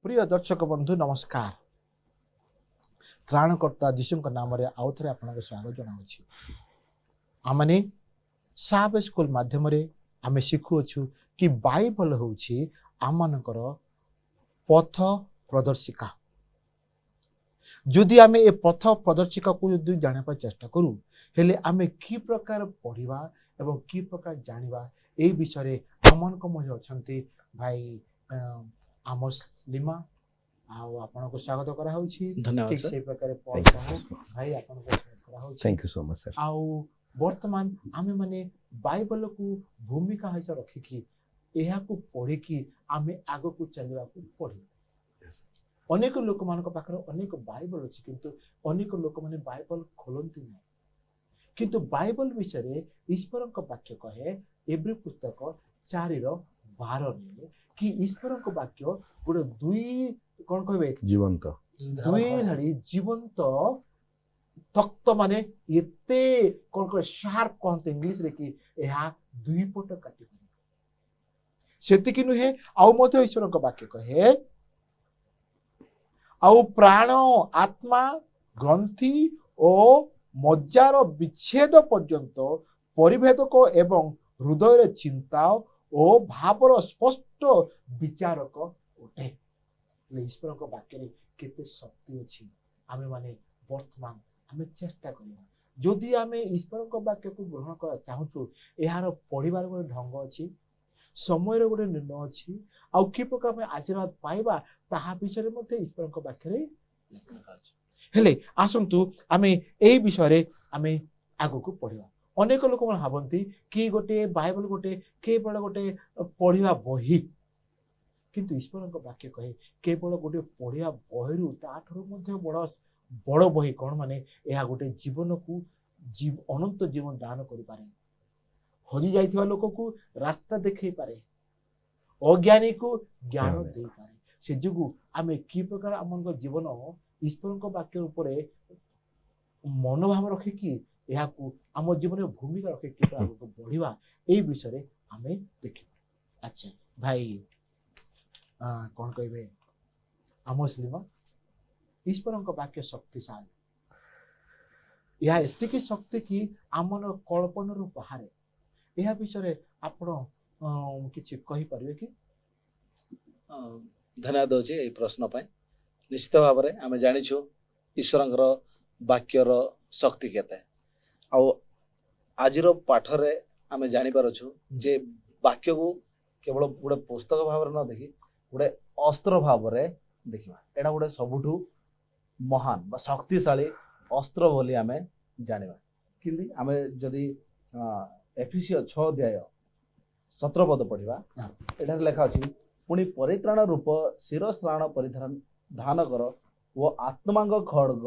प्रिय दर्शक बंधु नमस्कार। त्राणकर्ता जीशु नाम आउ थे आपको स्वागत जनावि। आमने साब स्कूल माध्यम आम शिखुअछु कि बाइबल हूँ आमनकर पथ प्रदर्शिका। जदि आम ए पथ प्रदर्शिका को जदि जाना चेष्टा करूँ हेले आम कि प्रकार पढ़ा एवं कि प्रकार जाना ए विषय आमन मध्य अच्छा भाई आमोस लिमा आपन को स्वागत करा होछि। धन्यवाद ठीक सर। से प्रकार Thank you, sir. भाई आपन को स्वागत करा होछि। Thank you so much sir. आउ वर्तमान आमे माने बाइबल को भूमिका हिस रखी कि एहा को पढ़ी कि आमे आगो को चलवा को पढ़ी। अनेक लोक मान पाखर अनेक बाइबल अछि किंतु अनेक लोक माने बाइबल खोलंती नै। किंतु बाइबल विषय रे ईश्वर का वाक्य कहे एब्री पुस्तक 4:12 रे कि ईश्वर का वाक्य गोटे दुई कौन कहे जीवंत दुई धाड़ी जीवंत तख्त माने एते कौन कहे शार्प कहते इंग्लिश रे कि एहा दुई पट काटी सेति कि नुहे आउ मते ईश्वर का वाक्य कहे आउ प्राण आत्मा ग्रंथि ओ मज्जार विच्छेद पर्यंत परिभेदक एवं हृदय चिंता ओ भावर स्पष्ट विचारक उठे। ईश्वर का वाक्य केते शक्ति अच्छी आमे माने वर्तमान आमे चेष्टा करिया जदि आमे ईश्वर का वाक्य को ग्रहण करा चाहूछु एहार पढ़िबार गोटे ढंग अच्छी समय गोटे निर्णय अच्छी आउ कि प्रकार में आशीर्वाद पाइबा ताहा विषय मध्ये ईश्वर का वाक्य रे लिखा अछि। हेले आसंतु आमे एई विषय रे आमे आगो को पढ़िबा। अनेक लोक मन भाबंती कि गोटे बाइबल गोटे केवल गोटे पढ़िबा बही किंतु ईश्वर का वाक्य कहे केवल गोटे पढ़िया बहिरु ताठर मध्य बड़ बड़ बही कौन माने यह गोटे जीवन को अनंत जीवन दान करि पारे। हरि जाइथिबा लोक को रास्ता देखै पारे अज्ञानी को ज्ञान दे पारे। से जुगु आमे कि प्रकार हमन जीवन ईश्वर का वाक्य ऊपर मनोभाव रखि कि यह को आम जीवन भूमिका रखि कि आगो बढ़िबा ए विषय आमे देखिबा। अच्छा भाई कौन कहे आमोस लिमा ईश्वर का वाक्य शक्तिशाली यह एतिकी शक्ति कि आमन कल्पना रु बाहर यह विषय आपण किछि कहि परिबे कि? धन्यवाद दोची ए प्रश्न पाए। निश्चित भाव में आम जानिछु ईश्वर वाक्यर शक्ति केते आउ आजिर पाठरे आम जानि पारछु जे वाक्य को केवल गोटे पुस्तक भाव न देखि गोटे अस्त्र भाव में देखा एटा गोटे सबुठु महान बा शक्तिशाली अस्त्र बोली आमे जानिबा। किंतु आमे जदि एफिसियो 6:17 पद पढ़िबा एटा लेखा अछि पुणी परित्राण रूप शिरस्त्राण परिधान धान कर वो आत्मांग खड्ग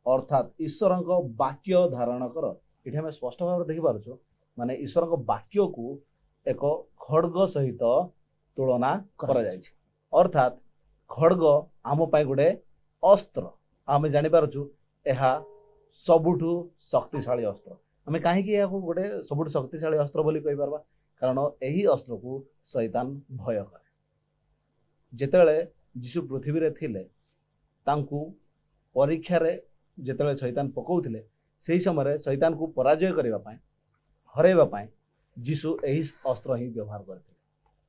अर्थात ईश्वर वाक्य धारण कर। ये आम स्पष्ट भाव देखि पारछु माने ईश्वर वाक्य को एक खड्ग सहित तुलना करा जायछि अर्थात खड्ग आम पाई गोटे अस्त्र आम जानि पारछु एहा सबुठु शक्तिशाली अस्त्र। आम कहीं गोटे सबुठु शक्तिशाली अस्त्र बोली कहि पारबा कारण एही अस्त्र को शैतान भय करे। जेतेले यीशु पृथ्वी रे थिले तांकु परीक्षा रे जेतेले शैतान पकाउथिले सेही समय शैतान को पराजय करबा पाए हरेबा पाए यीशु एही अस्त्र ही व्यवहार करथिले।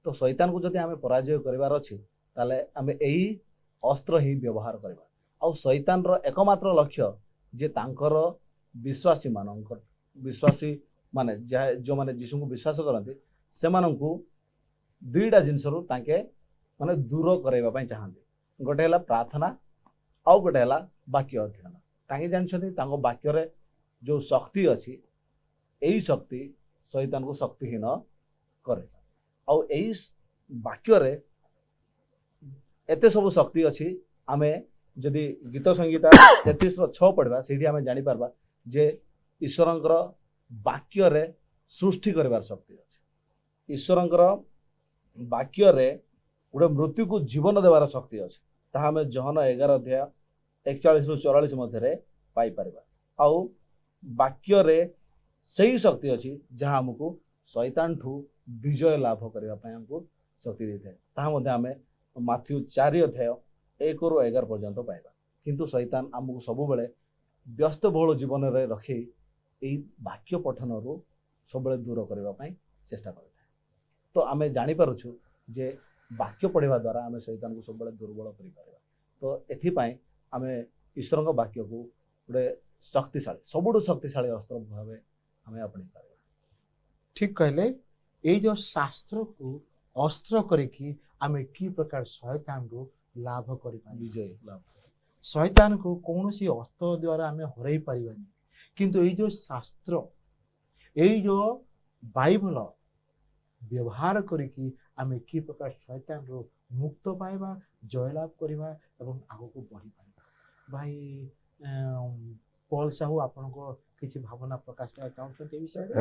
तो शैतान को जदि आम पराजय करिवार अछि ताले आम एही अस्त्र ही व्यवहार करबा। आउ शैतान रो एकमात्र लक्ष्य जे तांकर विश्वासी मानकर विश्वासी माने जो माने यीशु को विश्वास करते से माननकु दुईटा जिनसरु तांके माने दूर करैबा पई चाहंती। गोटे हला प्रार्थना आउ गोटे हला वाक्य अध्ययन। तांके जानछथि तांको वाक्य रे जो शक्ति अछि एही शक्ति शैतान को शक्तिहीन करे। आउ एही वाक्य रे एते सब शक्ति अछि आमे जदि गीत संगीता 33:6 पढ़वा सेठी आमे जानि पारबा जे ईश्वरंकर वाक्य रे सृष्टि करबार शक्ति अछि। ईश्वरंकर वाक्य रे गोटे मृत्यु को जीवन देवार शक्ति अछि ताहा आमे जहन 11:41-44 मध्य पाई पारबा। आउ वाक्य रे सही शक्ति अछि जहाँ हमको शैतान ठू विजय लाभ करबा पय हमको शक्ति देते ताहा मध्ये आमे ମାଥ୍ୟୁ 4 ଅଧ୍ୟାୟ 1 ରୁ 11 ପର୍ଯ୍ୟନ୍ତ ପାଇବା। କିନ୍ତୁ ଶୈତାନ ଆମକୁ ସବୁବେଳେ ବ୍ୟସ୍ତବହୁଳ ଜୀବନରେ ରଖି ଏଇ ବାକ୍ୟ ପଠନରୁ ସବୁବେଳେ ଦୂର କରିବା ପାଇଁ ଚେଷ୍ଟା କରିଥାଏ। ତ ଆମେ ଜାଣିପାରୁଛୁ ଯେ ବାକ୍ୟ ପଢ଼ିବା ଦ୍ୱାରା ଆମେ ଶୈତାନକୁ ସବୁବେଳେ ଦୁର୍ବଳ କରିପାରିବା। ତ ଏଥିପାଇଁ ଆମେ ଈଶ୍ୱରଙ୍କ ବାକ୍ୟକୁ ଗୋଟେ ଶକ୍ତିଶାଳୀ, ସବୁଠୁ ଶକ୍ତିଶାଳୀ ଅସ୍ତ୍ର ଭାବେ ଆମେ ଆପଣେଇ ପାରିବା। ଠିକ କହିଲେ। ଏଇ ଯୋଉ ଶାସ୍ତ୍ରକୁ ଅସ୍ତ୍ର କରିକି ଆମେ କି ପ୍ରକାର ଶୈତାନରୁ ଲାଭ କରିପାରିବା। ବିଜୟ ଲାଭ ଶୈତାନକୁ କୌଣସି ଅସ୍ତ୍ର ଦ୍ୱାରା ଆମେ ହରାଇ ପାରିବାନି। କିନ୍ତୁ ଏଇ ଯୋଉ ଶାସ୍ତ୍ର, ଏଇ ଯୋଉ ବାଇବଲ ବ୍ୟବହାର କରିକି ଆମେ କି ପ୍ରକାର ଶୈତାନରୁ ମୁକ୍ତ ପାଇବା, ଜୟଲାଭ କରିବା ଏବଂ ଆଗକୁ ବଢ଼ିପାରିବା। ଭାଇ ପଲ ସାହୁ, ଆପଣଙ୍କ କିଛି ଭାବନା ପ୍ରକାଶ କରିବାକୁ ଚାହୁଁଛନ୍ତି ଏ ବିଷୟରେ?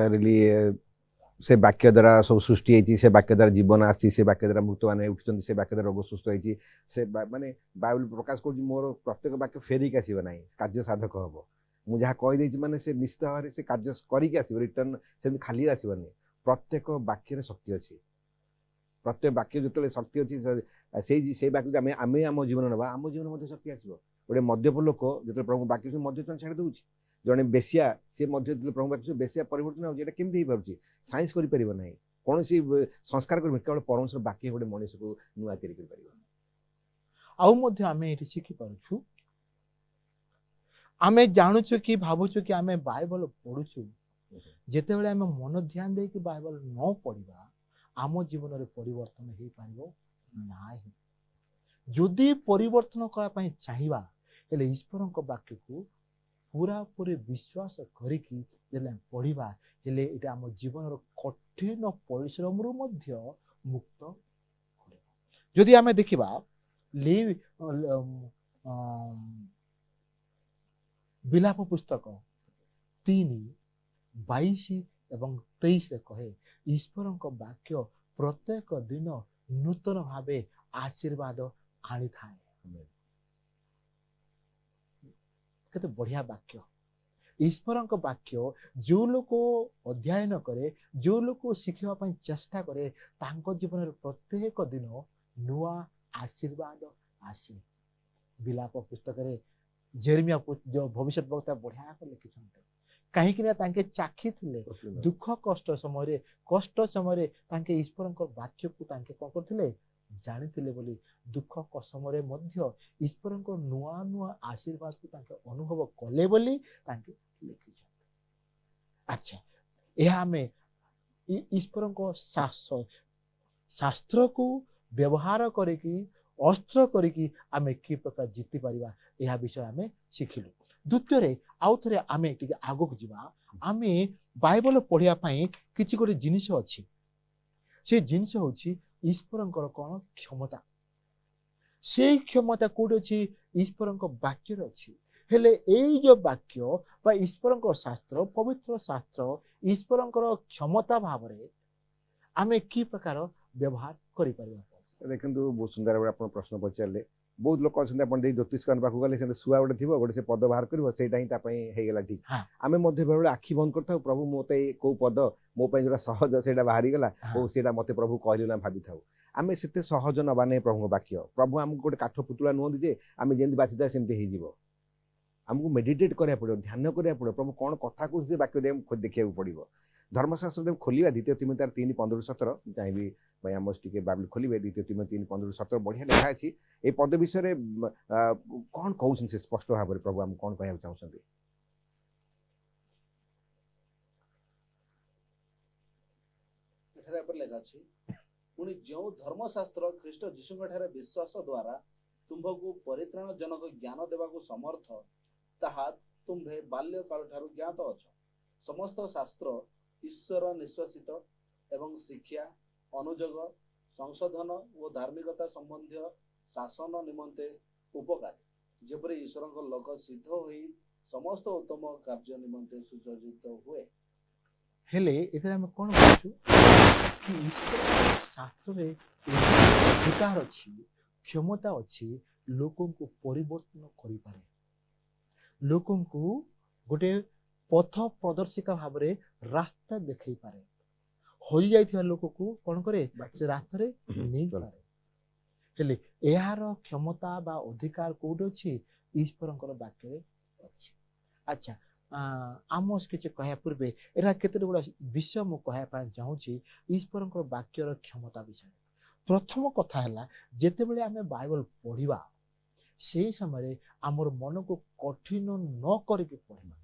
से वाक्य द्वारा सब सृष्टि होती, से वाक्य द्वारा जीवन आसी, से वाक्य द्वारा मृत मैंने उठुंट, से वाक्य द्वारा रोग सुस्थ होती, से माने बाइबल प्रकाश कर मोर प्रत्येक वाक्य फेरिक आसब ना, कार्य साधक हम मुझे जहाँ कहीदे मैंने से निश्चित भाव में से कार्य करके आसब, रिटर्न से खाली आसबनी। प्रत्येक वाक्य शक्ति अच्छी, प्रत्येक वाक्य जो शक्ति अच्छी से वाक्य आम जीवन ना आम जीवन में शक्ति आसो। गोटे मद्यप लोक जो प्रभु वाक्य मद्यपान छाड़ दूँ, जड़े बेसिया सी प्रभु वाक्य बेसिया परिवर्तन होता केमती हो पार्टी साइंस कर ना, कौन सी संस्कार कर केवल परमेश्वर वाक्य गोटे मनीष को नुआ तैयारी कर शिखि पारुछु। आमे जानूछु कि भावुछु कि आमे बाइबल पढ़ुछु, जेते बेले आमे मन ध्यान दे कि बाइबल न पढ़िबा आम जीवन रे परिवर्तन हे पारिबो नाही। जदि परिवर्तन करा पई चाहिबा हेले ईश्वरक वाक्य को पूरा पूरी विश्वास करिकी जेले पढ़िबा हेले एटा आम जीवन कठिन परिश्रम रु मध्य मुक्त करे। जदि आमे देखिबा विलाप पुस्तक 3:22 एवं 23 रे कहे, ईश्वरक वाक्य प्रत्येक दिन नूतन भावे आशीर्वाद आनी थाए। केते बढ़िया वाक्य। ईश्वरक वाक्य जो लोक अध्ययन करे, जो लोक शिखिबा पई चेष्टा करे, तांको जीवन रे प्रत्येक दिन नुआ आशीर्वाद आसे। विलाप पुस्तक रे जेरेमिया जो भविष्य वक्ता बढ़िया लिखिछन्ते, कहीं कि ना तांके चाखी थिले दुख कष्ट समय तांके ईश्वरक वाक्य को तांके कोन करथिले जानिथिले बोली दुख समय मध्य ईश्वरक नुआ नुआ आशीर्वाद को तांके अनुभव कले बोली तांके लिखिछन्ते। अच्छा, यह हमें ईश्वरक शास्त्र को व्यवहार करिकी अस्त्र करिकी आमे कि प्रकार जीति परिबा यह विषय आमे शिखिलु। द्वितीय रे आउ थरे आमे टिके आगो जिबा। आमे बाइबल पढ़िया पई किछि गोटे जिनिस अछि, से जिनिस होछि ईश्वरंकर कोन क्षमता। से क्षमता कोड अछि ईश्वरंक वाक्य रे अछि। हेले एई जो वाक्य बा ईश्वरंक शास्त्र, पवित्र शास्त्र ईश्वरंकर क्षमता भाव रे आमे कि प्रकार व्यवहार करि परिबा। देखो बहुत सुंदर भाव आप प्रश्न पचारे। बहुत लोक अच्छा आप ज्योतिष पाक गले शुआ गोटे थी गोटे से पद बाहर कर ठीक। आम बेले आखि बंद कर प्रभु मत कौ पद मोपाई जो सहज से बाहरी गला से मत प्रभु कहलु ना भावी था। आम से सहज नवा नहीं प्रभु वाक्य। प्रभु आमको गोटे काठ पुतला नुहति जे आम जमी बाछी सेमती हो। आमको मेडिटेट करा पड़ो, ध्यान करा पड़ो, प्रभु कौन कथा कहे वाक्य देखा पड़ो। धर्मशास्त्र खोलिया 2 तिमोथी 3:15-17 चाहिए भाई आम टे बाइबल खोलिए 2 तिमोथी 3:15-17 बढ़िया लिखा अच्छी। ये पद विषय कौन कहते से स्पष्ट भाव में प्रभु आम कौन कह चाहते? लिखा पुणी जो धर्मशास्त्र ख्रीष्ट जीशुठारे विश्वास द्वारा तुम्भको परित्राण जनक ज्ञान देवाक समर्थ ताहा तुम्भे बाल्य काल ठारू ज्ञात अछ। समस्त शास्त्र ईश्वर निश्वासित एवं शिक्षा अनुजोग संशोधन और धार्मिकता संबंधी शासन निमंते उपकारी, जेपरि ईश्वर लोक सिद्ध होई समस्त उत्तम कार्य निमंते सुसज्जित हुए। हेले एथरे हम कोन बुझु कि ईश्वर शास्त्र रे अधिकार अछि, क्षमता अछि लोकन को परिवर्तन करि पारे, लोकन को गोटे पथ प्रदर्शिका भाव रे रास्ता देखै पारे, हो जाइथिबा लोक को कोन करे से रास्ता रे नै पारे। हेले यार क्षमता बा अधिकार कोड अछि ईश्वरंकर वाक्य अछि। अच्छा आमोस किछि कहया पूर्वे एरा केते गुडा विषय मु कहया पा चाहूछि ईश्वरंकर वाक्यर क्षमता विषय। प्रथम कथा हला जेते बेले आमे बाइबल पढिबा से समय आमर मन को कठिन न करके पढ़िबा।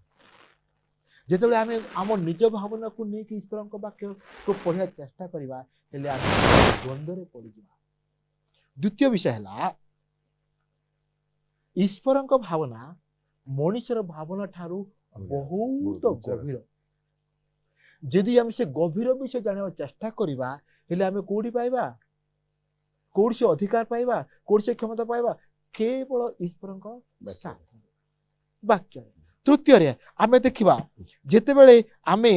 जेते बेले आमे आम निज भावना को नहीं कि ईश्वर वाक्य को पढ़िया चेष्टा करबा हेले आमे द्वंद्व रे पड़ी जिबा। द्वितीय विषय हला ईश्वर भावना मनुष्यर भावना ठारू बहुत गभीर। यदि आम से गभीर विषय जाना चेष्टा करबा हेले आमे कोडी पाइबा, कोडी से अधिकार पाइबा, कोडी से क्षमता पाइबा केवल ईश्वरंक वाक्य। तृतीय रे आमे देखिबा जेते बेले आमे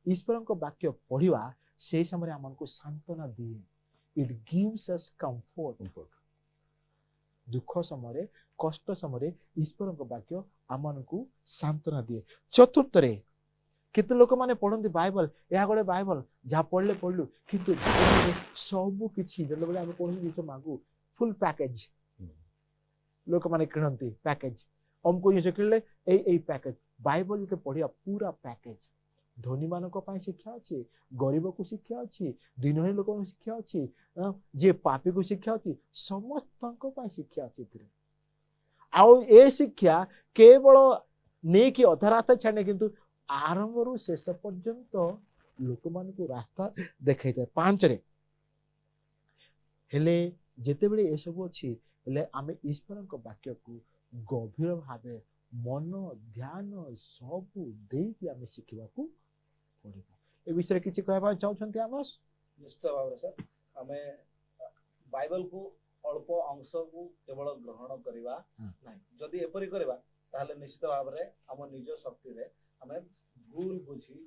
ईश्वरंक वाक्य पढ़िबा से समय हमको सांत्वना दिए। It gives us comfort. दुख समय कष्ट समय ईश्वरंक वाक्य हमको सांत्वना दिए। चतुर्थ रे केते लोक माने पढ़ंती बाइबल या गोटे बाइबल जहाँ पढ़ले पढ़लु किंतु सब किछि जले बेले आमे पढ़ी जिस मागु फुल पैकेज लोक माने किणंती पैकेज हमको ये किणले ए पैकेज बाइबल के पढ़िया पूरा पैकेज। धनी मानक पाई शिक्षा अछि, गरीब को शिक्षा अछि, दिनही लोक को शिक्षा अछि, जे पापी को शिक्षा अछि, समस्त पाई शिक्षा अछि। आउ ए शिक्षा केवल ने कि अधा रास्ता छाड़े किंतु आरंभ रु शेष पर्यंत लोक मान को रास्ता देखाई दे। 5 रे हेले जेते बेले ए सब अछि हेले आमे ईश्वरक वाक्य को गभीर भावे मन ध्यान सब देई आमे शिखिबा को पड़िबा। ए विषय किछि कहबा चाहछन्ती आमस? निश्चित भाव सर आमे बाइबल को अल्प अंश को केवल ग्रहण करबा नै। जदि एपरि करबा ताहले निश्चित भाव रे हम निज शक्ति रे हमें भूल बुझी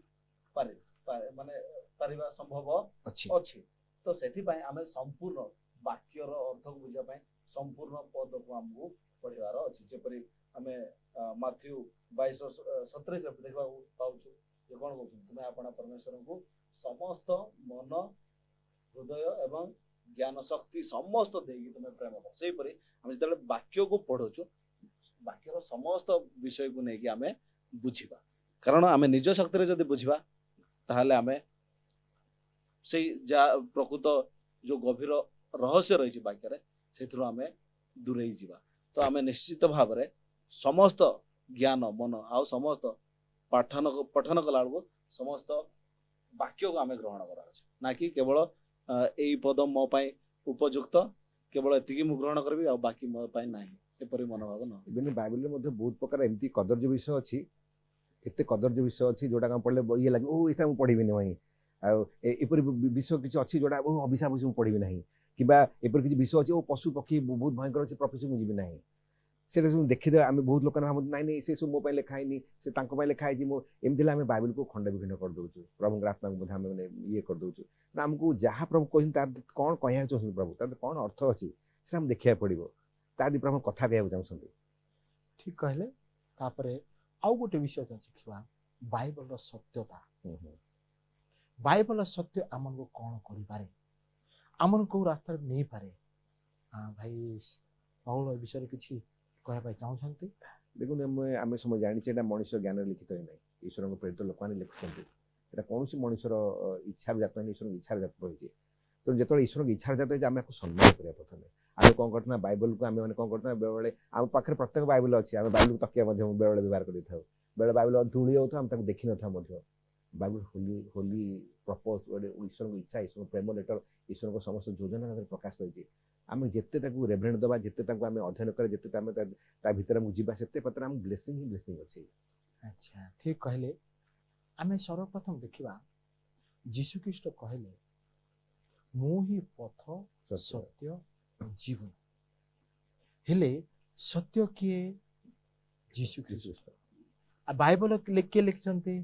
पारे माने पारिबा संभव अछि। तो सेथि पय हमें संपूर्ण वाक्यर अर्थ को बुझा पय संपूर्ण पद को हमको पढ़िबार अछि। जेपरि हमें माथ्यू 22:27 देखबा पाउछु जे कोन कहउछु तुमे आपन परमेश्वर को समस्त मन हृदय एवं ज्ञान शक्ति समस्त देगी तुमे प्रेम कर। सेहि परि हम जतले वाक्य को पढोछु वाक्यर समस्त विषय को नै कि हमें बुझिबा। कारण आमे निज शक्ति रे जदि बुझिबा ताहले आमे सेही जा प्रकृत जो गभीर रहस्य रही वाक्य रे सेथरो आमे दूरे जीवा। तो आमे निश्चित भाव रे समस्त ज्ञान मन आ समस्त पठन कला को समस्त वाक्य को आमे ग्रहण करा ना कि केवल एई पद मो पय उपयुक्त केवल एतिकी मु ग्रहण करबी आ बाकी मो पय नाही एपरि मनोभाव न। इबन बाइबल रे मध्ये बहुत प्रकार एमती कदर्य विषय अछि, एते कदर्य विषय अछि जोडा काम पढले ये लागे ओ एटा मु पढिबि नै आ एपरि विषय किछ अछि जोडा ओ अभिशाप मु पढिबि नाही किबा एपरि किछ विषय अछि ओ पशु पक्षी बहुत भयंकर अछि प्रोफेसर मु जिबि नाही। सेटा सब देखि दे आमे बहुत लोक भाबु नाही नै से सब मो पय लेखा हैनी से तांको पय लेखा है जी मो एमदिला आमे बाइबल को खंड विखंड कर दोछु प्रभु आत्मा को बोधा आमे ये कर दोछु ना हमको जहा प्रभु कहिन तार कोन कहया छ प्रभु तार कोन अर्थ अछि से हम देखिया पड़िबो तादि प्रभु कथा कहया चाहछन्ती। ठीक कहले तापरे आउ गोटे विषय शिखिबा बाइबल रो सत्यता। बाइबल सत्य आमन को कोन करि पारे आमन को रास्ता नै पारे। हां भाई पाउल विषय किछि कहया पाई चाहछन्ती? देखुन आमे समय जानि छै एटा मनुष्य ज्ञान लिखित नै ईश्वर को प्रेरित लोक माने लिखछन्ती एटा कोनोसी मनुष्यर इच्छा जात नै ईश्वर इच्छा जात होइछि। तो जेतो ईश्वर की इच्छा जात आमे को सम्मान करिया प्रथमे आमे कोन करतना बाइबल को आमे माने कोन करतना बेले आम पाखरे प्रत्येक बाइबल अछि आमे बाइबल को तकिया मध्ये बेले व्यवहार करि थाउ बेले बाइबल धूली होता हम ताको देखि न था मध्ये बाइबल होली होली प्रपोज ओडे ईश्वर को इच्छा ईश्वर प्रेम लेटर ईश्वर को समस्त योजना ताके प्रकाश होइछि। आमे जेते ताको रेभरेंट दबा जेते ताको आमे अध्ययन करे जेते तामे ता भीतर हम जीवा सेते पत्र हम ब्लेसिंग ही ब्लेसिंग अछि। अच्छा ठीक कहले आमे सर्वप्रथम देखिबा यीशु ख्रीष्ट कहले मु ही पथ सत्य जीवन हेले सत्य किए यीशु ख्रीष्ट आ बाइबल के लिखछन्ते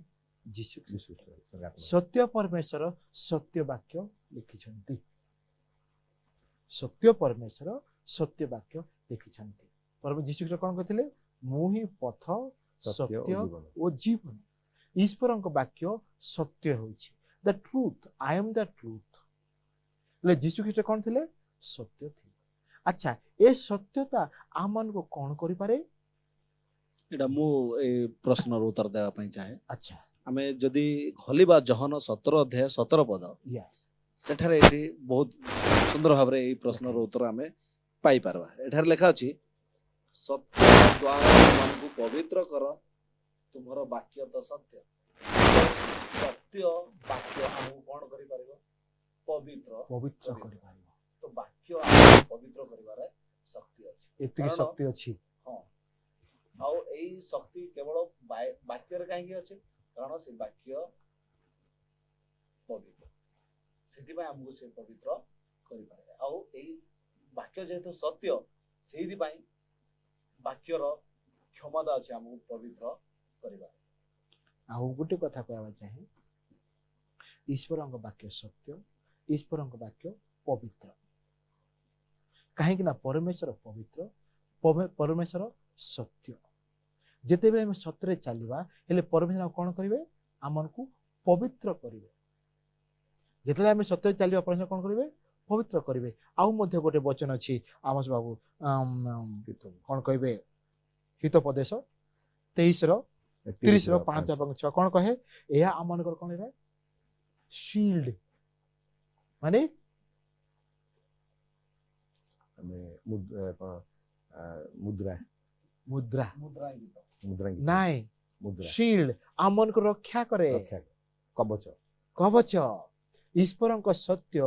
यीशु ख्रीष्ट सत्य परमेश्वर सत्य वाक्य लिखिछन्ते सत्य परमेश्वर सत्य वाक्य लिखिछन्ते। परम यीशु ख्रीष्ट कोन कहथिले मु ही पथ सत्य ओ जीवन ईश्वरक वाक्य सत्य होछि the truth I am the truth ले यीशु ख्रीष्ट कोन थिले सत्य थिले ଆଚ୍ଛା ଏ ସତ୍ୟତା ଆମମାନଙ୍କୁ କଣ କରିପାରେ? ଏଇଟା ମୁଁ ଏଇ ପ୍ରଶ୍ନର ଉତ୍ତର ଦେବା ପାଇଁ ଚାହେଁ। ଆଚ୍ଛା ଆମେ ଯଦି ଖୋଲିବା ଜହନ 17 ଅଧ୍ୟାୟ 17 ପଦ, ୟେସ୍ ସେଠାରେ ଏଠି ବହୁତ ସୁନ୍ଦର ଭାବରେ ଏଇ ପ୍ରଶ୍ନର ଉତ୍ତର ଆମେ ପାଇପାରିବା। ଏଠାରେ ଲେଖା ଅଛି, ସତ୍ୟ ଦ୍ୱାରା ତୁମକୁ ପବିତ୍ର କର, ତୁମର ବାକ୍ୟ ତ ସତ୍ୟ। ସତ୍ୟ ବାକ୍ୟ ଆମକୁ କଣ କରିପାରିବ? ପବିତ୍ର ପବିତ୍ର କରିବ। କରିପାରିବ। ତ ବାକ୍ୟ ଆମକୁ ପବିତ୍ର କରିବାରେ ଶକ୍ତି ଅଛି। ଏତିକି କାରଣ- ଶକ୍ତି ଅଛି। ହଁ, ଆଉ ଏଇ ଶକ୍ତି କେବଳ ବାକ୍ୟରେ କାହିଁକି ଅଛି? କାରଣ ସେ ବାକ୍ୟ ପବିତ୍ର, ସେଥିପାଇଁ ଆମକୁ ସେ ପବିତ୍ର କରିପାରେ। ଆଉ ଏଇ ବାକ୍ୟ ଯେହେତୁ ସତ୍ୟ, ସେଇଥିପାଇଁ ବାକ୍ୟର କ୍ଷମତା ଅଛି ଆମକୁ ପବିତ୍ର କରିବାର। ଆଉ ଗୋଟେ କଥା କହିବା ଚାହେଁ, ଈଶ୍ୱରଙ୍କ ବାକ୍ୟ ସତ୍ୟ, ଈଶ୍ୱରଙ୍କ ବାକ୍ୟ ପବିତ୍ର। କାହିଁକି ନା ପରମେଶ୍ୱର ପବିତ୍ର, ପରମେଶ୍ୱର ସତ୍ୟ। ଯେତେବେଳେ ଆମେ ସତ୍ୟରେ ଚାଲିବା, ହେଲେ ପରମେଶ୍ୱର କଣ କରିବେ? ଆମକୁ ପବିତ୍ର କରିବେ। ଯେତେବେଳେ ଆମେ ସତ୍ୟରେ ଚାଲିବା, ପରମେଶ୍ୱର କଣ କରିବେ? ପବିତ୍ର କରିବେ। ଆଉ ମଧ୍ୟ ଗୋଟେ ବଚନ ଅଛି ଆମସ ବାବୁ, କଣ କହିବେ? ହିତୋପଦେଶ 23:5-6 କଣ କହେ? ଏହା ଆମମାନଙ୍କର କଣ ହେବେ? ଶିଲ୍ଡ, ମାନେ ମୁଦ୍ରା ମୁଦ୍ରା ମୁଦ୍ରାଙ୍ଗିତ ନାଇଁ, ମୁଦ୍ରା ଶିଲ୍ଡ ଆମମାନଙ୍କୁ ରକ୍ଷା କରେ। କବଚ କବଚ। ଈଶ୍ୱରଙ୍କ ସତ୍ୟ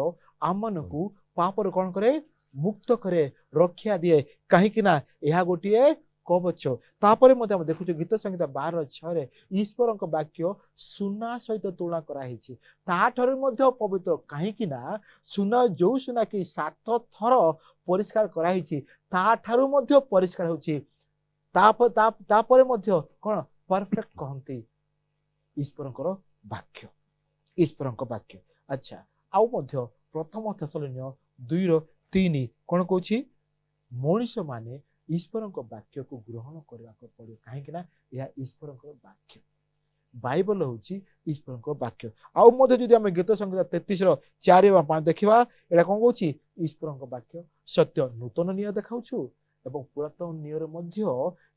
ଆମମାନଙ୍କୁ ପାପରୁ କଣ କରେ? ମୁକ୍ତ କରେ, ରକ୍ଷା ଦିଏ। କାହିଁକି ନା ଏହା ଗୋଟିଏ କବଚ। ତାପରେ ମଧ୍ୟ ଆମେ ଦେଖୁଛୁ ଗୀତ ସଂହିତା 12:6 ଈଶ୍ୱରଙ୍କ ବାକ୍ୟ ସୁନା ସହିତ ତୁଳନା କରାହେଇଛି, ତାଠାରୁ ମଧ୍ୟ ପବିତ୍ର। କାହିଁକି ନା ସୁନା, ଯୋଉ ସୁନା କି 7 ଥର ପରିଷ୍କାର କରାହେଇଛି, ତାଠାରୁ ମଧ୍ୟ ପରିଷ୍କାର ହେଉଛି। ତାପରେ ମଧ୍ୟ କଣ ପରଫେକ୍ଟ କହନ୍ତି ଈଶ୍ୱରଙ୍କର ବାକ୍ୟ, ଈଶ୍ୱରଙ୍କ ବାକ୍ୟ। ଆଚ୍ଛା, ଆଉ ମଧ୍ୟ ପ୍ରଥମ ଥେସଲୋନିୟ 2:3 କଣ କହୁଛି? ମଣିଷ ମାନେ ଈଶ୍ୱରଙ୍କ ବାକ୍ୟକୁ ଗ୍ରହଣ କରିବାକୁ ପଡିବ। କାହିଁକି ନା ଏହା ଈଶ୍ୱରଙ୍କର ବାକ୍ୟ। ବାଇବଲ ହଉଛି ଈଶ୍ୱରଙ୍କ ବାକ୍ୟ। ଆଉ ମଧ୍ୟ ଯଦି ଆମେ ଗୀତ ସଂହିତା 33:4-5 ଦେଖିବା, ଏଇଟା କଣ କହୁଛି? ଈଶ୍ୱରଙ୍କ ବାକ୍ୟ ସତ୍ୟ। ନୂତନ ନିୟମ ଦେଖାଉଛୁ ଏବଂ ପୁରାତନ ନିୟମରେ ମଧ୍ୟ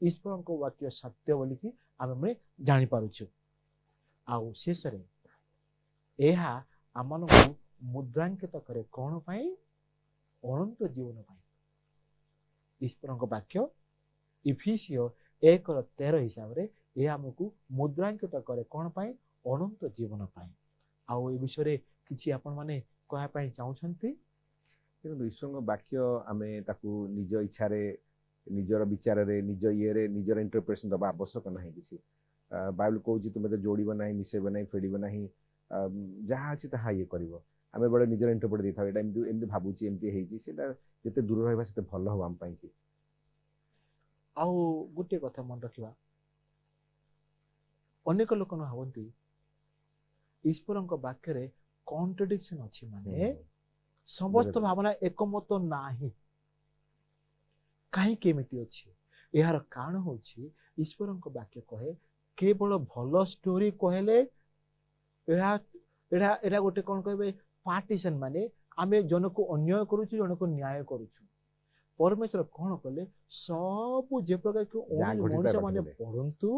ଈଶ୍ୱରଙ୍କ ବାକ୍ୟ ସତ୍ୟ ବୋଲିକି ଆମେ ଜାଣିପାରୁଛୁ। ଆଉ ଶେଷରେ ଏହା ଆମମାନଙ୍କୁ ମୁଦ୍ରାଙ୍କିତ କରେ। କଣ ପାଇଁ? ଅନନ୍ତ ଜୀବନ ପାଇଁ। ଈଶ୍ୱରଙ୍କ ବାକ୍ୟ ଇଫିସିଓ 1:13 ହିସାବରେ ଏହା ଆମକୁ ମୁଦ୍ରାଙ୍କିତ କରେ। କଣ ପାଇଁ? ଅନନ୍ତ ଜୀବନ ପାଇଁ। ଆଉ ଏ ବିଷୟରେ କିଛି ଆପଣ ମାନେ କହିବା ପାଇଁ ଚାହୁଁଛନ୍ତି? କିନ୍ତୁ ଈଶ୍ୱରଙ୍କ ବାକ୍ୟ ଆମେ ତାକୁ ନିଜ ଇଚ୍ଛାରେ, ନିଜର ବିଚାରରେ, ନିଜ ଇଏରେ ନିଜର ଇଣ୍ଟରପ୍ରିଟେସନ ଦେବା ଆବଶ୍ୟକ ନାହିଁ କିଛି। ବାଇବଲ କହୁଛି ତୁମେ ତ ଯୋଡ଼ିବ ନାହିଁ, ମିଶେଇବ ନାହିଁ, ଫେଡ଼ିବ ନାହିଁ, ଯାହା ଅଛି ତାହା ଇଏ କରିବ। ଆମେ ବେଳେ ନିଜର ଇଣ୍ଟରପ୍ରିଟ ଦେଇଥାଉ, ଏଇଟା ଏମିତି ଏମିତି ଭାବୁଛି, ଏମିତି ହେଇଛି। ସେଇଟା ଯେତେ ଦୂର ରହିବା ସେତେ ଭଲ ହବ ଆମ ପାଇଁ କି। ଆଉ ଗୋଟିଏ କଥା ମନେ ରଖିବା, ଅନେକ ଲୋକ ଭାବନ୍ତି ଈଶ୍ୱରଙ୍କ ବାକ୍ୟରେ କଣ୍ଟ୍ରାଡିକ୍ସନ ଅଛି, ମାନେ ସମସ୍ତ ଭାବନା ଏକମତ ନାହିଁ। କାହିଁକି ଏମିତି ଅଛି? ଏହାର କାରଣ ହଉଛି ଈଶ୍ୱରଙ୍କ ବାକ୍ୟ କହେ କେବଳ ଭଲ ଷ୍ଟୋରି କହିଲେ ଏଟା ଗୋଟେ କଣ କହିବେ? ପାର୍ଟିସନ, ମାନେ ଆମେ ଜଣକୁ ଅନ୍ୟାୟ କରୁଛୁ, ଜଣକୁ ନ୍ୟାୟ କରୁଛୁ। ପରମେଶ୍ୱର କଣ କଲେ? ସବୁ ଯେ ପ୍ରକାର ମଣିଷ ମାନେ ପଢନ୍ତୁ,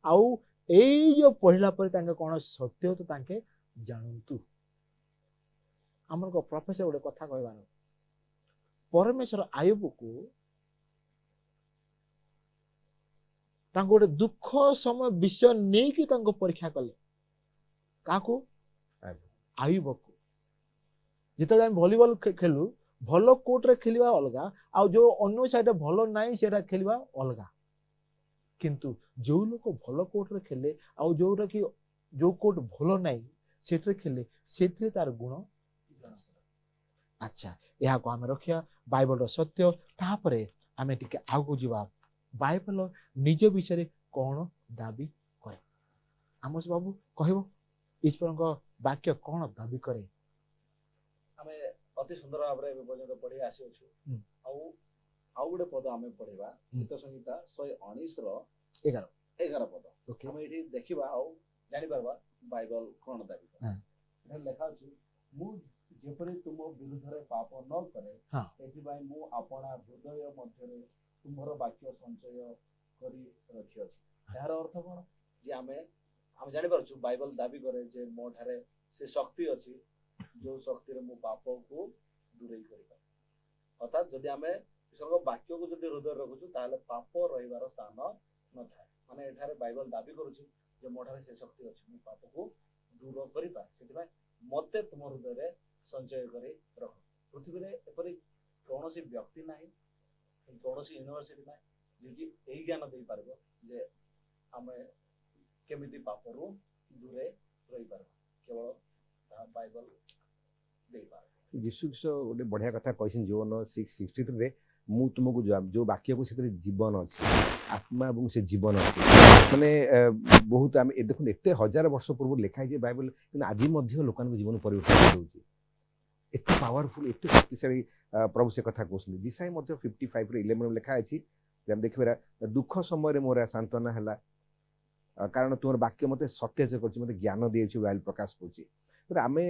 ଆଉ ଏଇ ଯୋଉ ପଢିଲା ପରେ ତାଙ୍କେ କଣ ସତ୍ୟ ତ ତାଙ୍କେ ଜାଣନ୍ତୁ। ଆମର ପ୍ରଫେସର ଗୋଟେ କଥା କହିବାର, ପରମେଶ୍ୱର ଆୟୁବକୁ ତାଙ୍କୁ ଗୋଟେ ଦୁଃଖ ସମୟ ବିଷୟ ନେଇକି ତାଙ୍କୁ ପରୀକ୍ଷା କଲେ। କାହାକୁ? ଆୟୁବକୁ। ଯେତେବେଳେ ଆମେ ଭଲିବଲ ଖେଳୁ, ଭଲ କୋର୍ଟରେ ଖେଳିବା ଅଲଗା, ଆଉ ଯୋଉ ଅନ୍ୟ ସାଇଡରେ ଭଲ ନାହିଁ ସେଟା ଖେଳିବା ଅଲଗା। କିନ୍ତୁ ଯୋଉ ଲୋକ ଭଲ କୋର୍ଟରେ ଖେଳେ, ଆଉ ଯୋଉଟା କି ଯୋଉ କୋର୍ଟ ଭଲ ନାହିଁ ସେଥିରେ ଖେଳେ, ସେଥିରେ ତାର ଗୁଣ। ଆଚ୍ଛା, ଏହାକୁ ଆମେ ରଖିବା ବାଇବଲର ସତ୍ୟ। ତାପରେ ଆମେ ଟିକେ ଆଗକୁ ଯିବା। ବାଇବଲ ନିଜ ବିଷୟରେ କଣ ଦାବି କରେ? ଆମସ ବାବୁ କହିବ, ଈଶ୍ୱରଙ୍କ ବାକ୍ୟ କଣ ଦାବି କରେ? ଆମେ ଅତି ସୁନ୍ଦର ଭାବରେ ଏବେ ପର୍ଯ୍ୟନ୍ତ ପଢି ଆସିଅଛୁ। ଆଉ ଗୋଟେ ପଦ ଆମେ ପଢିବା, ଗୀତ ସଂହିତା 119:11 ପଦ। ଆମେ ଏଠି ଦେଖିବା ଆଉ ଜାଣିପାରିବା ବାଇବଲ କଣ ଦାବି କରେ। ଲେଖା ଅଛି, ମୁଁ ଯେପରି ତୁମ ବିରୁଦ୍ଧରେ ପାପ ନ କରେ ହଁ। ଏଥିପାଇଁ ମୁଁ ଆପଣା ହୃଦୟ ମଧ୍ୟରେ ତୁମର ବାକ୍ୟ ସଞ୍ଚୟ କରି ରଖିଅଛି। ଏହାର ଅର୍ଥ କଣ ଯେ ଆମେ ଜାଣିପାରୁଛୁ ବାଇବଲ ଦାବି କରେ ଯେ ମୋ ଠାରେ ସେ ଶକ୍ତି ଅଛି ଯୋଉ ଶକ୍ତିରେ ମୁଁ ପାପକୁ ଦୂରେଇ କରିପାରେ। ଅର୍ଥାତ୍ ଯଦି ଆମେ ଈଶ୍ୱରଙ୍କ ବାକ୍ୟକୁ ଯଦି ହୃଦୟରେ ରଖୁଛୁ ତାହେଲେ ପାପ ରହିବାର ସ୍ଥାନ ନଥାଏ। ମାନେ ଏଠାରେ ବାଇବଲ ଦାବି କରୁଛି ଯେ ମୋ ଠାରେ ସେ ଶକ୍ତି ଅଛି, ମୁଁ ପାପକୁ ଦୂର କରିପାରେ। ସେଥିପାଇଁ ମତେ ତୁମ ହୃଦୟରେ ସଞ୍ଚୟ କରି ରଖ। ପୃଥିବୀରେ ଏପରି କୌଣସି ବ୍ୟକ୍ତି ନାହିଁ, କୌଣସି ୟୁନିଭର୍ସିଟି ନାହିଁ ଯିଏକି ଏହି ଜ୍ଞାନ ଦେଇପାରିବ ଯେ ଆମେ କେମିତି ପାପରୁ ଦୂରେ ରହିପାରିବା। କେବଳ ତାହା ବାଇବଲ ଦେଇପାରେ। ଯୀଶୁ ଖ୍ରୀଷ୍ଟ ଗୋଟେ ବଢିଆ କଥା କହିଛନ୍ତି ଜୋନ 6:63 ରେ, ମୁଁ ତୁମକୁ ଯୋଉ ବାକ୍ୟକୁ ସେଥିରେ ଜୀବନ ଅଛି, ଆତ୍ମା ଏବଂ ସେ ଜୀବନ ଅଛି। ମାନେ ବହୁତ ଆମେ ଦେଖନ୍ତୁ ଏତେ ହଜାର ବର୍ଷ ପୂର୍ବରୁ ଲେଖା ହେଇଛି ବାଇବଲ, କିନ୍ତୁ ଆଜି ମଧ୍ୟ ଲୋକଙ୍କ ଜୀବନ ପରିବର୍ତ୍ତନ କରୁଛି। ଏତେ ପାୱାରଫୁଲ, ଏତେ ଶକ୍ତିଶାଳୀ ପ୍ରଭୁ ସେ କଥା କହୁଛନ୍ତି। ଜିସାଇ ମଧ୍ୟ 55:11 ଲେଖା ଅଛି, ଆମେ ଦେଖିବା ଦୁଃଖ ସମୟରେ ମୋର ସାନ୍ତ୍ୱନା ହେଲା, କାରଣ ତୁମର ବାକ୍ୟ ମତେ ସତେଜ କରୁଛି, ମତେ ଜ୍ଞାନ ଦେଇଛି ବୋଲି ପ୍ରକାଶ କରୁଛି। ଆମେ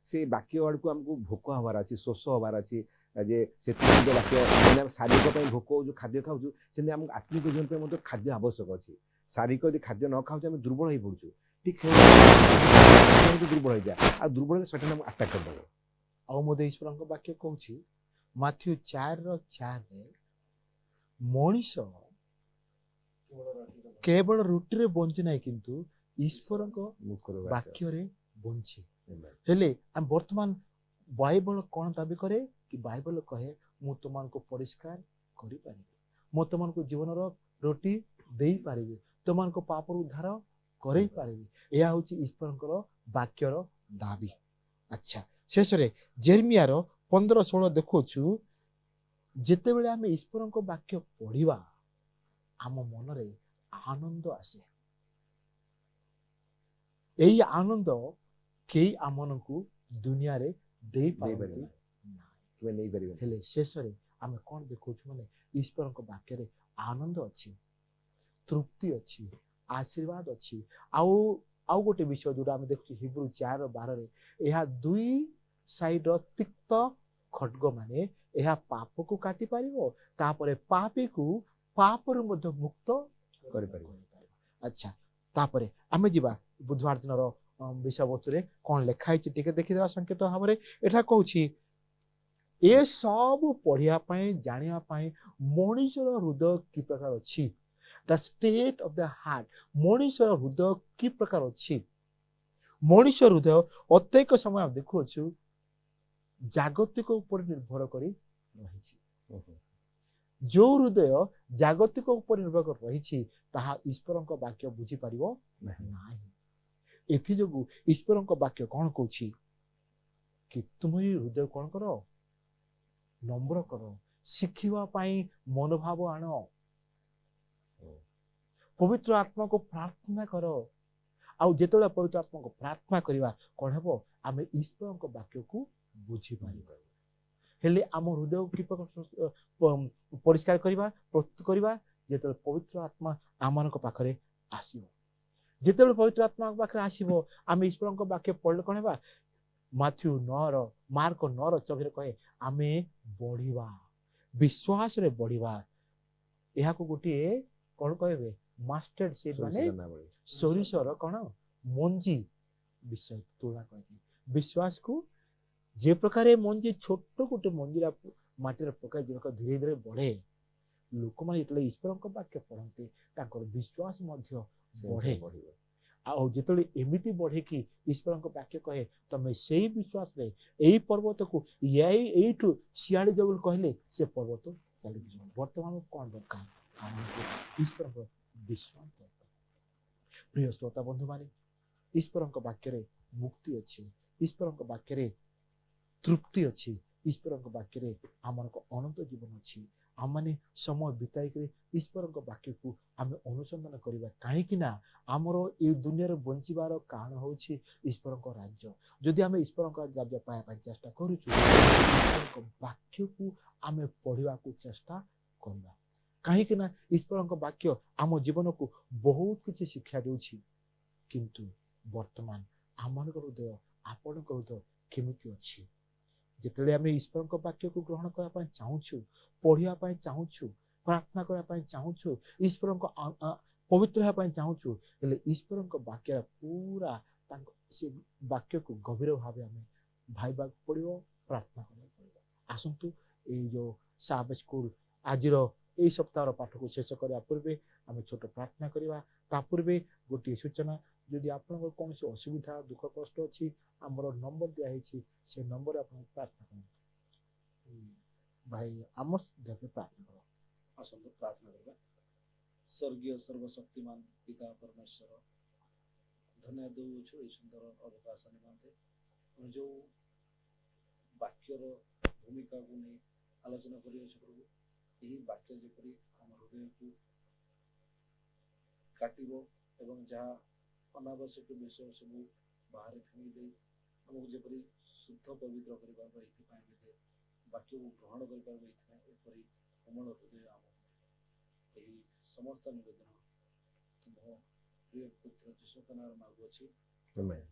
ସେ ବାକ୍ୟ ଆଡ଼କୁ ଆମକୁ ଭୋକ ହବାର ଅଛି, ଶୋଷ ହବାର ଅଛି। ଯେ ସେଥିପାଇଁ ବାକ୍ୟ ଆମେ ଶାରୀରିକ ପାଇଁ ଭୋକ ହଉଛୁ, ଖାଦ୍ୟ ଖାଉଛୁ, ସେମିତି ଆମକୁ ଆତ୍ମିକ ଜୀବନ ପାଇଁ ମଧ୍ୟ ଖାଦ୍ୟ ଆବଶ୍ୟକ ଅଛି। ଶାରୀରିକ ଯଦି ଖାଦ୍ୟ ନ ଖାଉଛୁ ଆମେ ଦୁର୍ବଳ ହେଇ ପଡୁଛୁ। ଠିକ ସେ ଦୁର୍ବଳ ହେଇଯାଏ, ଆଉ ଦୁର୍ବଳ ହେଲେ ସେଟା ଆମକୁ ଆଟାକ୍ କରିଦେବ। ଆଉ ମଧ୍ୟ ଈଶ୍ୱରଙ୍କ ବାକ୍ୟ କହୁଛି ମାଥ୍ୟୁ 4:4 ମଣିଷ କେବଳ ରୁଟିରେ ବଞ୍ଚି ନାହିଁ କିନ୍ତୁ ଈଶ୍ୱରଙ୍କ ବାକ୍ୟରେ ବଞ୍ଚେ। ହେଲେ ଆମେ ବର୍ତ୍ତମାନ ବାଇବଲ କଣ ଦାବି କରେ କି? ବାଇବଲ କହେ ମୁଁ ତୁମମାନଙ୍କୁ ପରିଷ୍କାର କରିପାରିବି, ମୁଁ ତୁମମାନଙ୍କୁ ଜୀବନର ରୁଟି ଦେଇପାରିବି, ତୁମମାନଙ୍କୁ ପାପରୁ ଉଦ୍ଧାର କରେଇ ପାରିବି। ଏହା ହଉଛି ଈଶ୍ୱରଙ୍କର ବାକ୍ୟର ଦାବି। ଆଚ୍ଛା, ଶେଷରେ ଜେରେମିୟାର 15:16 ଦେଖୁଛୁ, ଯେତେବେଳେ ଆମେ ଈଶ୍ୱରଙ୍କ ବାକ୍ୟ ପଢିବା ଆମ ମନରେ ଆନନ୍ଦ ଆସେ। ଏଇ ଆନନ୍ଦ କେହି ଆମମାନଙ୍କୁ ଦୁନିଆରେ ଦେଇପାରିବେ ନାହିଁ। ହେଲେ ଶେଷରେ ଆମେ କଣ ଦେଖୁଛୁ? ମାନେ ଈଶ୍ୱରଙ୍କ ବାକ୍ୟରେ ଆନନ୍ଦ ଅଛି, ତୃପ୍ତି ଅଛି, ଆଶୀର୍ବାଦ ଅଛି। ଆଉ ଗୋଟେ ବିଷୟ ଯୋଉଟା ଆମେ ଦେଖୁଛୁ ହିବ୍ରୁ 4:12, ଏହା 2 ସାଇଡର ତିକ୍ତ ଖଡ୍ଗ, ମାନେ ଏହା ପାପକୁ କାଟି ପାରିବ, ତାପରେ ପାପୀକୁ ପାପରୁ ମଧ୍ୟ ମୁକ୍ତ କରିପାରିବ। ଆଚ୍ଛା, ତାପରେ ଆମେ ଯିବା ବୁଧବାର ଦିନର ବିଷୟବସ୍ତୁରେ କଣ ଲେଖା ହେଇଛି ଟିକେ ଦେଖିଦେବା ସଂକ୍ଷିପ୍ତ ଭାବରେ। ଏଠା କହୁଛି ଏ ସବୁ ପଢିବା ପାଇଁ, ଜାଣିବା ପାଇଁ ମଣିଷର ହୃଦୟ କି ପ୍ରକାର ଅଛି। ଦ ଷ୍ଟେଟ୍ ଅଫ ଦ ହାର୍ଟ, ମଣିଷର ହୃଦୟ କି ପ୍ରକାର ଅଛି। ମଣିଷ ହୃଦୟ ଅତ୍ୟଧିକ ସମୟ ଆମେ ଦେଖୁଅଛୁ ଜାଗତିକ ଉପରେ ନିର୍ଭର କରି ରହିଛି। ଯୋଉ ହୃଦୟ ଜାଗତିକ ଉପରେ ନିର୍ଭର କରି ରହିଛି ତାହା ଈଶ୍ୱରଙ୍କ ବାକ୍ୟ ବୁଝିପାରିବ ନାହିଁ। ଏଥିଯୋଗୁ ଈଶ୍ୱରଙ୍କ ବାକ୍ୟ କଣ କହୁଛି କି ତୁମ ହୃଦୟ କଣ କର, ନମ୍ର କର, ଶିଖିବା ପାଇଁ ମନୋଭାବ ଆଣ, ପବିତ୍ର ଆତ୍ମାକୁ ପ୍ରାର୍ଥନା କର। ଆଉ ଯେତେବେଳେ ପବିତ୍ର ଆତ୍ମାକୁ ପ୍ରାର୍ଥନା କରିବା କଣ ହେବ? ଆମେ ଈଶ୍ୱରଙ୍କ ବାକ୍ୟକୁ ବୁଝିପାରିବା। ହେଲେ ଆମ ହୃଦୟକୁ କି ପରିଷ୍କାର କରିବା, ପ୍ରସ୍ତୁତ କରିବା? ଯେତେବେଳେ ପବିତ୍ର ଆତ୍ମା ଆମମାନଙ୍କ ପାଖରେ ଆସିବ। ଯେତେବେଳେ ପବିତ୍ର ଆତ୍ମା ପାଖରେ ଆସିବ ଆମେ ଈଶ୍ୱରଙ୍କ ବାକ୍ୟ ପଢିଲେ କଣ ହେବା? ମାର୍କ 9:24 କହେ ଆମେ ବଢିବା, ବିଶ୍ୱାସରେ ବଢିବା। ଏହାକୁ ଗୋଟିଏ କଣ କହିବେ? ମାଷ୍ଟର୍ଡ ସିଡ୍, ମାନେ ସୋରିଷର କଣ ମଞ୍ଜି ବିଷୟ ତୁଳନା କରିଛି। ବିଶ୍ୱାସକୁ ଯେ ପ୍ରକାର ମଞ୍ଜି ଛୋଟ ଗୋଟେ ମଞ୍ଜିର ମାଟିରେ ପକାଇ ଧୀରେ ଧୀରେ ବଢେ, ଲୋକମାନେ ଯେତେବେଳେ ଈଶ୍ୱରଙ୍କ ବାକ୍ୟ ପଢନ୍ତି ତାଙ୍କର ବିଶ୍ୱାସ ମଧ୍ୟ ବଢେ। ଆଉ ଯେତେବେଳେ ଏମିତି ବଢେ କି ଈଶ୍ୱରଙ୍କ ବାକ୍ୟ କହେ ତମେ ସେଇ ବିଶ୍ୱାସରେ ଏଇ ପର୍ବତକୁ ଏଇଠୁ ସିଆଡେ ଯାଉ ବୋଲି କହିଲେ ସେ ପର୍ବତ ଚାଲିଯିବ। ବର୍ତ୍ତମାନ କଣ ଦରକାର? ଆମକୁ ଈଶ୍ୱରଙ୍କ ବିଶ୍ୱାସ ଦରକାର। ପ୍ରିୟ ଶ୍ରୋତା ବନ୍ଧୁମାନେ, ଈଶ୍ୱରଙ୍କ ବାକ୍ୟରେ ମୁକ୍ତି ଅଛି, ଈଶ୍ୱରଙ୍କ ବାକ୍ୟରେ ତୃପ୍ତି ଅଛି, ଈଶ୍ୱରଙ୍କ ବାକ୍ୟରେ ଆମର ଅନନ୍ତ ଜୀବନ ଅଛି। ଆମମାନେ ସମୟ ବିତାଇକରି ଈଶ୍ୱରଙ୍କ ବାକ୍ୟକୁ ଆମେ ଅନୁସନ୍ଧାନ କରିବା। କାହିଁକି ନା ଆମର ଏଇ ଦୁନିଆରେ ବଞ୍ଚିବାର କାରଣ ହେଉଛି ଈଶ୍ୱରଙ୍କ ରାଜ୍ୟ। ଯଦି ଆମେ ଈଶ୍ୱରଙ୍କ ରାଜ୍ୟ ପାଇବା ପାଇଁ ଚେଷ୍ଟା କରୁଛୁ, ଈଶ୍ୱରଙ୍କ ବାକ୍ୟକୁ ଆମେ ପଢିବାକୁ ଚେଷ୍ଟା କରିବା। କାହିଁକି ନା ଈଶ୍ୱରଙ୍କ ବାକ୍ୟ ଆମ ଜୀବନକୁ ବହୁତ କିଛି ଶିକ୍ଷା ଦେଉଛି। କିନ୍ତୁ ବର୍ତ୍ତମାନ ଆମମାନଙ୍କ ହୃଦୟ, ଆପଣଙ୍କ ହୃଦୟ କେମିତି ଅଛି। ଯେତେବେଳେ ଆମେ ଈଶ୍ୱରଙ୍କ ବାକ୍ୟକୁ ଗ୍ରହଣ କରିବା ପାଇଁ ଚାହୁଁଛୁ, ପଢ଼ିବା ପାଇଁ ଚାହୁଁଛୁ, ପ୍ରାର୍ଥନା କରିବା ପାଇଁ ଚାହୁଁଛୁ, ଈଶ୍ୱରଙ୍କ ପବିତ୍ର ହେବା ପାଇଁ ଚାହୁଁଛୁ, ହେଲେ ଈଶ୍ୱରଙ୍କ ବାକ୍ୟର ପୁରା ତାଙ୍କ ସେ ବାକ୍ୟକୁ ଗଭୀର ଭାବେ ଆମେ ଭାବିବାକୁ ପଡ଼ିବ, ପ୍ରାର୍ଥନା କରିବାକୁ ପଡ଼ିବ। ଆସନ୍ତୁ ଏଇ ଯେଉଁ ସାବତ ସ୍କୁଲ ଆଜିର ଏଇ ସପ୍ତାହର ପାଠକୁ ଶେଷ କରିବା ପୂର୍ବେ ଆମେ ଛୋଟ ପ୍ରାର୍ଥନା କରିବା। ତା ପୂର୍ବେ ଗୋଟିଏ ସୂଚନା, ଯଦି ଆପଣଙ୍କର କୌଣସି ଅସୁବିଧା ଦୁଃଖ କଷ୍ଟ ଅଛି, ଆମର ନମ୍ବର ଦିଆହେଇଛି, ସେ ନମ୍ବରରେ ଆପଣ ପ୍ରାର୍ଥନା କରନ୍ତୁ। ଭାଇ ଆମର ଦେବେ ପ୍ରାର୍ଥନା କର। ଆସନ୍ତୁ ପ୍ରାର୍ଥନା କରିବା। ସ୍ୱର୍ଗୀୟ ସର୍ବଶକ୍ତିମାନ ପିତା ପରମେଶ୍ୱର, ଧନ୍ୟବାଦ ଦେଉଛୁ ଏହି ସୁନ୍ଦର ଅବକାଶ ନିମନ୍ତେ। ଆମେ ଯେଉଁ ବାକ୍ୟର ଭୂମିକାକୁ ନେଇ ଆଲୋଚନା କରିଅଛୁ ପ୍ରଭୁ, ଏହି ବାକ୍ୟ ଯେପରି ଆମ ହୃଦୟକୁ କାଟିବ ଏବଂ ଯାହା ଅନାବଶ୍ୟକ ବିଷୟ ସବୁ ବାହାରେ ଫିଙ୍ଗି ଦେଇ ଆମକୁ ଯେପରି ଶୁଦ୍ଧ ପବିତ୍ର କରିପାରିବ, ଏଥିପାଇଁ ଆମେ ଯେ ବାକ୍ୟକୁ ଗ୍ରହଣ କରିପାରିବ, ଏଥିପାଇଁ ଏପରି କୋମଳ ହୃଦୟ ଆମ ଏହି ସମସ୍ତ ନିବେଦନ ତୁମ ପ୍ରିୟ ପୁତ୍ର ଯୀଶୁଙ୍କ ନାମରେ ମାଗୁଅଛି। ଆମେନ୍।